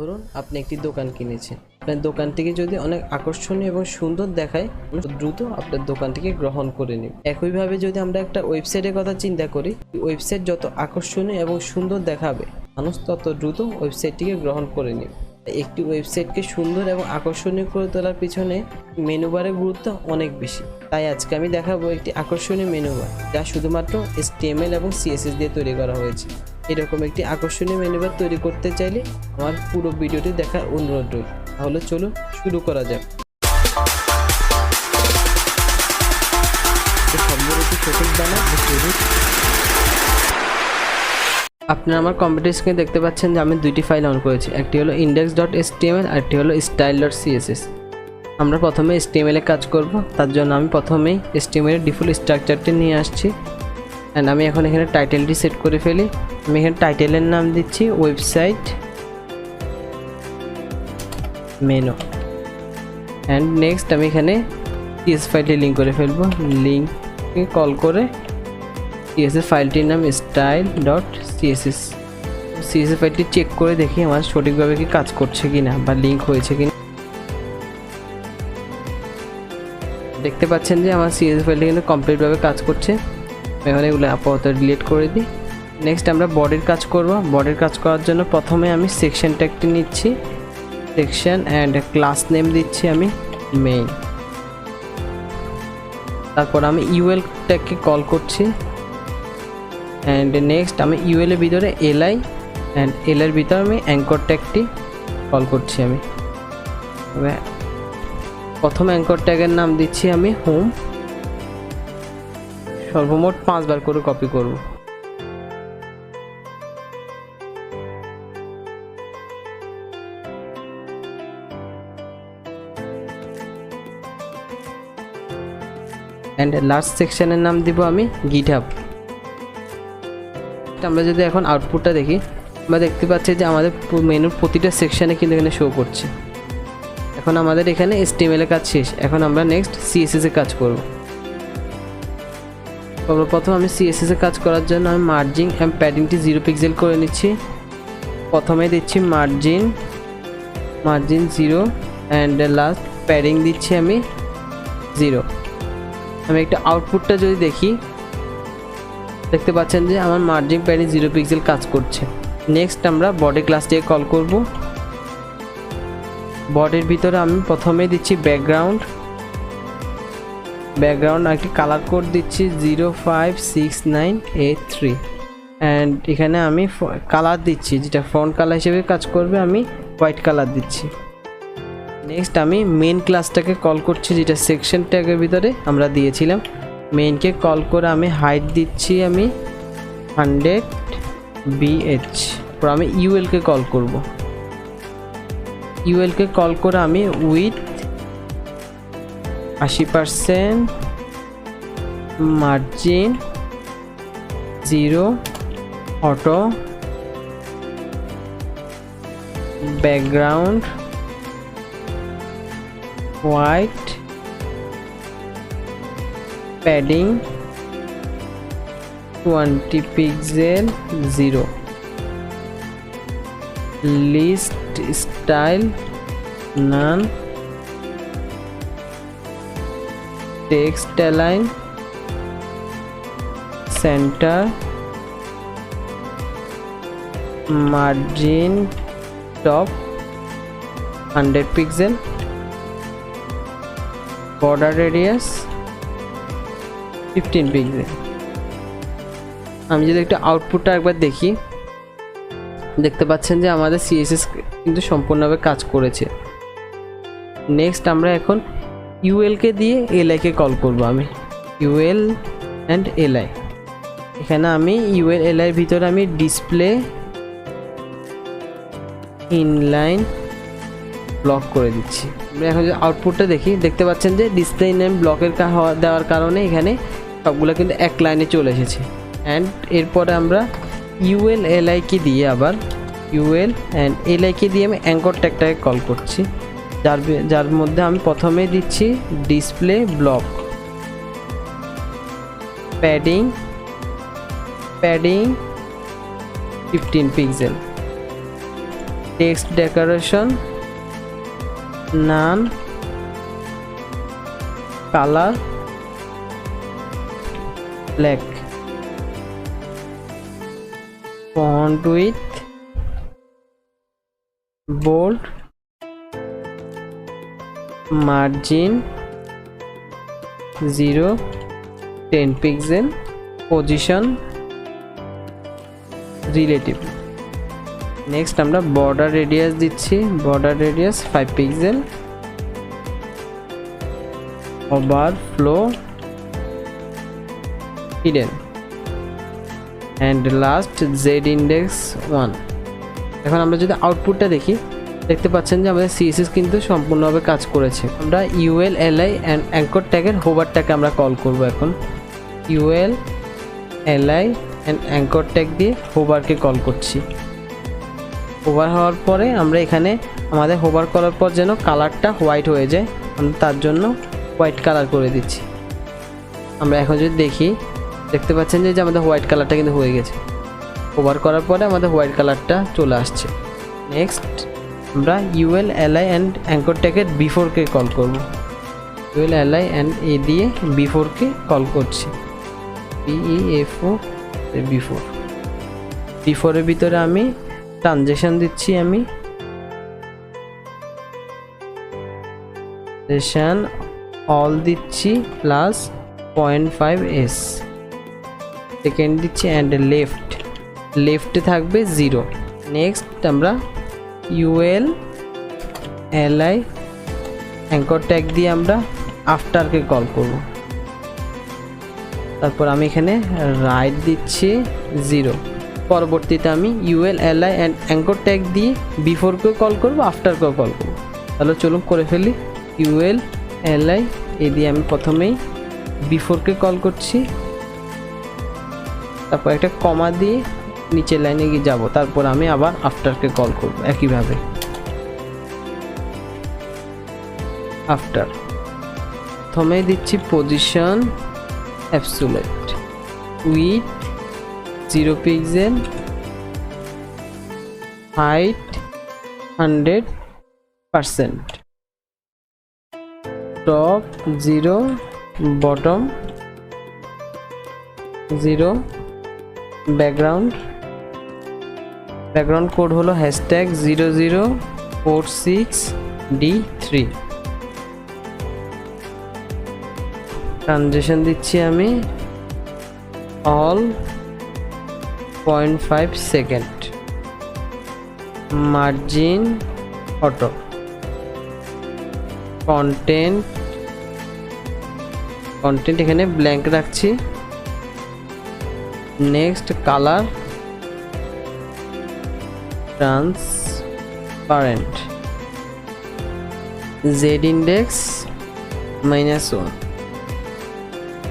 ধরুন আপনি একটি দোকান কিনেছেন, আপনার দোকানটিকে যদি অনেক আকর্ষণীয় এবং সুন্দর দেখায়, দ্রুত আপনার দোকানটিকে গ্রহণ করে নিন। একইভাবে যদি আমরা একটা ওয়েবসাইটের কথা চিন্তা করি, ওয়েবসাইট যত আকর্ষণীয় এবং সুন্দর দেখাবে, মানুষ তত দ্রুত ওয়েবসাইটটিকে গ্রহণ করে নিন। একটি ওয়েবসাইটকে সুন্দর এবং আকর্ষণীয় করে তোলার পিছনে মেনু বারের গুরুত্ব অনেক বেশি। তাই আজকে আমি দেখাবো একটি আকর্ষণীয় মেনু বার, যা শুধুমাত্র HTML এবং CSS দিয়ে তৈরি করা হয়েছে। এরকম একটি আকর্ষণীয় মেনু বার তৈরি করতে চাইলে আমার পুরো ভিডিওটি দেখার অনুরোধ রইল। তাহলে চলো শুরু করা যাক। সঠিক বানা আপনারা আমার কম্পিউটার স্ক্রিনে দেখতে পাচ্ছেন যে আমি দুইটি ফাইল অন করেছি, একটি হলো index.html আর একটি হলো style.css। আমরা প্রথমে HTML এ কাজ করব, তার জন্য আমি প্রথমেই HTML এর ডিফল্ট স্ট্রাকচারটি নিয়ে আসছি। অ্যান্ড আমি এখন এখানে টাইটেলটি সেট করে ফেলি। আমি এখানে টাইটেলের নাম দিচ্ছি ওয়েবসাইট মেনু। অ্যান্ড নেক্সট আমি এখানে CSS ফাইলটি লিঙ্ক করে ফেলবো। লিঙ্ককে কল করে CSS ফাইলটির নাম style.css। CSS ফাইলটি চেক করে দেখি আমার সঠিকভাবে কি কাজ করছে কিনা বা লিঙ্ক হয়েছে কিনা। দেখতে পাচ্ছেন যে আমার CSS ফাইলটি কিন্তু কমপ্লিটভাবে কাজ করছে। এখানে এগুলো আপাতত ডিলিট করে দিই। নেক্সট আমরা বডির কাজ করব। বডির কাজ করার জন্য প্রথমে আমি সেকশন ট্যাগটি নিচ্ছি, সেকশন অ্যান্ড ক্লাস নেম দিচ্ছি আমি মেইন। তারপর আমি UL ট্যাগকে কল করছি। অ্যান্ড নেক্সট আমি UL এর ভিতরে li অ্যান্ড l এর ভিতরে আমি অ্যাঙ্কর ট্যাগটি কল করছি। আমি প্রথম অ্যাঙ্কর ট্যাগের নাম দিচ্ছি আমি হোম। সর্বমোট 5 বার করে কপি করব। এন্ড লাস্ট সেকশনের নাম দিব আমি গিটহাব। আমরা যদি এখন আউটপুটটা দেখি, আমরা দেখতে পাচ্ছি যে আমাদের মেনুর প্রতিটা সেকশনে কিন্তু এখানে শো করছে। এখন আমাদের এখানে HTML এর কাজ শেষ। এখন আমরা নেক্সট CSS এর কাজ করব। সর্বপ্রথম আমি CSS এর কাজ করার জন্য আমি মার্জিন এন্ড প্যাডিংটি 0 পিক্সেল করে নিচ্ছি। প্রথমে দিচ্ছি মার্জিন 0 অ্যান্ড লাস্ট প্যাডিং দিচ্ছি আমি 0। আমি একটা আউটপুটটা যদি দেখি, দেখতে পাচ্ছেন যে আমার মার্জিন প্যাডিং 0 পিক্সেল কাজ করছে। নেক্সট আমরা বডি ক্লাসটিকে কল করব। বডির ভিতরে আমি প্রথমে দিচ্ছি ব্যাকগ্রাউন্ড একটি কালার কোড দিচ্ছি 056983 অ্যান্ড এখানে আমি কালার দিচ্ছি, যেটা ফন্ট কালার হিসেবে কাজ করবে, আমি হোয়াইট কালার দিচ্ছি। নেক্সট আমি মেইন ক্লাসটাকে কল করছি, যেটা সেকশন ট্যাগের ভিতরে আমরা দিয়েছিলাম। মেইনকে কল করে আমি হাইট দিচ্ছি আমি 100 BH। পর আমি UL কে কল করব। UL কে কল করে আমি width 80%, margin 0, auto, background white, padding 20 pixel 0, list style none, text align centre, margin top 100 pixel, border radius 15 pixel. আমি যদি একটা আউটপুটটা একবার দেখি, দেখতে পাচ্ছেন যে আমাদের CSS কিন্তু সম্পূর্ণভাবে কাজ করেছে। নেক্সট আমরা এখন UL কে দিয়ে li কে কল করব। আমি UL অ্যান্ড li, এখানে আমি UL li এর ভিতরে আমি ডিসপ্লে ইনলাইন ব্লক করে দিচ্ছি। আমরা এখন যদি আউটপুটটা দেখি, দেখতে পাচ্ছেন যে ডিসপ্লে ইনলাইন ব্লকের দেওয়ার কারণে এখানে সবগুলো কিন্তু এক লাইনে চলে এসেছে। অ্যান্ড এরপরে আমরা UL li কে দিয়ে আবার UL অ্যান্ড li কে দিয়ে আমি অ্যাঙ্কর ট্যাগটাকে কল করছি, যার মধ্যে আমি প্রথমে দিচ্ছি display block, padding 15 pixel. Text decoration, none, colour black, font with bold, margin 0 10 pixel, position relative. Next আমরা বর্ডার রেডিয়াস দিচ্ছি, border radius 5 pixel, overflow hidden, and last Z index 1। এখন আমরা যদি আউটপুটটা দেখি, দেখতে পাচ্ছেন যে আমাদের সিএসএস কিন্তু সম্পূর্ণভাবে কাজ করেছে। আমরা ইউএল এলআই অ্যান্ড অ্যাঙ্কর ট্যাগের হোভারটাকে আমরা কল করব। এখন UL LI and anchor tag দিয়ে হোভারকে কল করছি। হোভার হওয়ার পরে আমরা এখানে আমাদের হোভার করার পর যেন কালারটা হোয়াইট হয়ে যায়, আমরা তার জন্য হোয়াইট কালার করে দিচ্ছি। আমরা এখন যদি দেখি, দেখতে পাচ্ছেন যে আমাদের হোয়াইট কালারটা কিন্তু হয়ে গেছে। হোভার করার পরে আমাদের হোয়াইট কালারটা চলে আসছে। নেক্সট আমরা ইউএল এলআই অ্যান্ড অ্যাঙ্কর ট্যাগের বিফোরকে কল করব। ইউএল এলআই অ্যান্ড এ দিয়ে বিফোরকে কল করছি, বিইএফও বিফোর। বিফোরের ভিতরে আমি ট্রানজেকশন দিচ্ছি, আমি ট্রানজেকশন অল দিচ্ছি প্লাস 0.5s, সেকেন্ড দিচ্ছি অ্যান্ড লেফটে থাকবে 0। নেক্সট আমরা ইউএল এলআই অ্যাঙ্কর ট্যাগ দিয়ে আমরা আফটারকে কল করব। তারপর আমি এখানে রাইট দিচ্ছি 0। পরবর্তীতে আমি UL LI and anchor tag দিয়ে বিফোরকেও কল করব, আফটারকেও কল করব। তাহলে চলুন করে ফেলি। ইউএল এলআই এ দিয়ে আমি প্রথমেই বিফোরকে কল করছি, তারপর একটা কমা দিয়ে নিচের লাইনে গিয়ে যাব, তারপর আমি আবার আফটারকে কল করব একইভাবে। আফটার প্রথমে দিচ্ছি position absolute with 0 pixel, height 100%, top 0, bottom 0, background code হলো #0046D3। ট্রানজেকশন দিচ্ছি আমি all 0.5 second, margin auto, content এখানে ব্ল্যাঙ্ক রাখছি। Next colour transparent, Z index -1,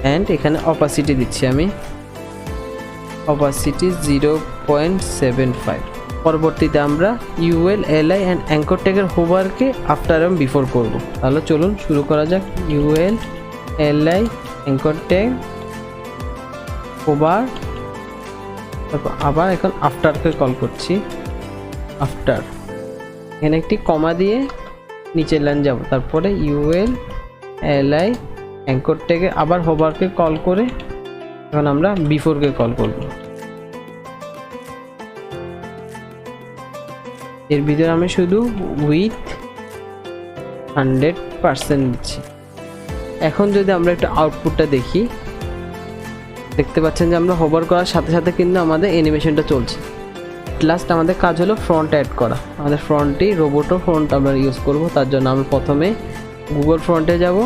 and এখানে অপাসিটি দিচ্ছি আমি, অপাসিটি 0.75। পরবর্তীতে আমরা ইউএল এলআই অ্যান্ড অ্যাঙ্কর ট্যাগের হোভারকে আফটার এবং বিফোর করব। তাহলে চলুন শুরু করা যাক। UL LI anchor tag hover, তারপর আবার এখন আফটারকে কল করছি। আফটার এখানে একটি কমা দিয়ে নিচের লাইন যাব, তারপরে ইউএল এলআই অ্যাঙ্কর ট্যাগে আবার হোভারকে কল করে এখন আমরা বিফোরকে কল করব। এর ভিতরে আমি শুধু উইথ 100% দিচ্ছি। এখন যদি আমরা একটু আউটপুটটা দেখি, দেখতে পাচ্ছেন যে আমরা হোভার করার সাথে সাথে কিন্তু আমাদের অ্যানিমেশনটা চলছে। লাস্ট আমাদের কাজ হলো ফ্রন্ট অ্যাড করা। আমাদের ফ্রন্টে রোবোটো ফ্রন্ট আমরা ইউজ করব। তার জন্য আমরা প্রথমে গুগল ফ্রন্টে যাব,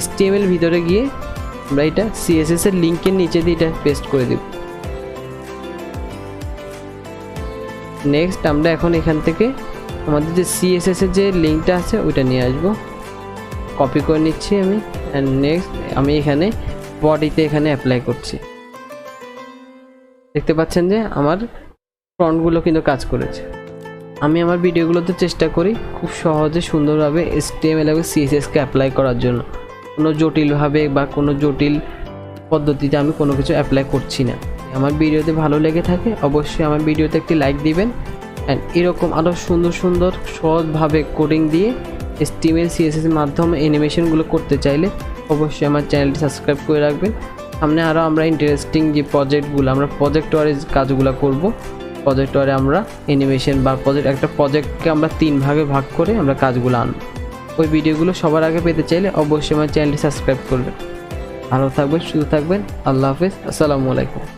HTML ভিতরে গিয়ে আমরা এটা CSS এর লিঙ্কের নিচে দিয়ে এটা পেস্ট করে দেব। নেক্সট আমরা এখন এখান থেকে আমাদের যে CSS এর যে লিঙ্কটা আছে ওইটা নিয়ে আসব, কপি করে নিচ্ছি আমি। অ্যান্ড নেক্সট আমি এখানে বডিতে এখানে অ্যাপ্লাই করছি। দেখতে পাচ্ছেন যে আমার ফ্রন্টগুলো কিন্তু কাজ করেছে। আমি আমার ভিডিওগুলোতে চেষ্টা করি খুব সহজে সুন্দরভাবে HTML এবং CSS কে অ্যাপ্লাই করার জন্য। কোনো জটিলভাবে বা কোনো জটিল পদ্ধতিতে আমি কোনো কিছু অ্যাপ্লাই করছি না। আমার ভিডিওতে ভালো লেগে থাকে অবশ্যই আমার ভিডিওতে একটি লাইক দিবেন। অ্যান্ড এরকম আরও সুন্দর সুন্দর সহজভাবে কোডিং দিয়ে HTML CSS এর মাধ্যমে অ্যানিমেশনগুলো করতে চাইলে অবশ্যই আমার চ্যানেলটি সাবস্ক্রাইব করে রাখবেন। সামনে আরও আমরা ইন্টারেস্টিং যে প্রজেক্টগুলো, আমরা প্রজেক্ট ওয়ারে কাজগুলো করব। প্রজেক্ট ওয়ারে আমরা অ্যানিমেশন বা একটা প্রজেক্টকে আমরা 3 ভাগে ভাগ করে আমরা কাজগুলো আনব। ওই ভিডিওগুলো সবার আগে পেতে চাইলে অবশ্যই আমার চ্যানেলটি সাবস্ক্রাইব করবেন। ভালো থাকবেন, সুস্থ থাকবেন। আল্লাহ হাফেজ, আসসালামু আলাইকুম।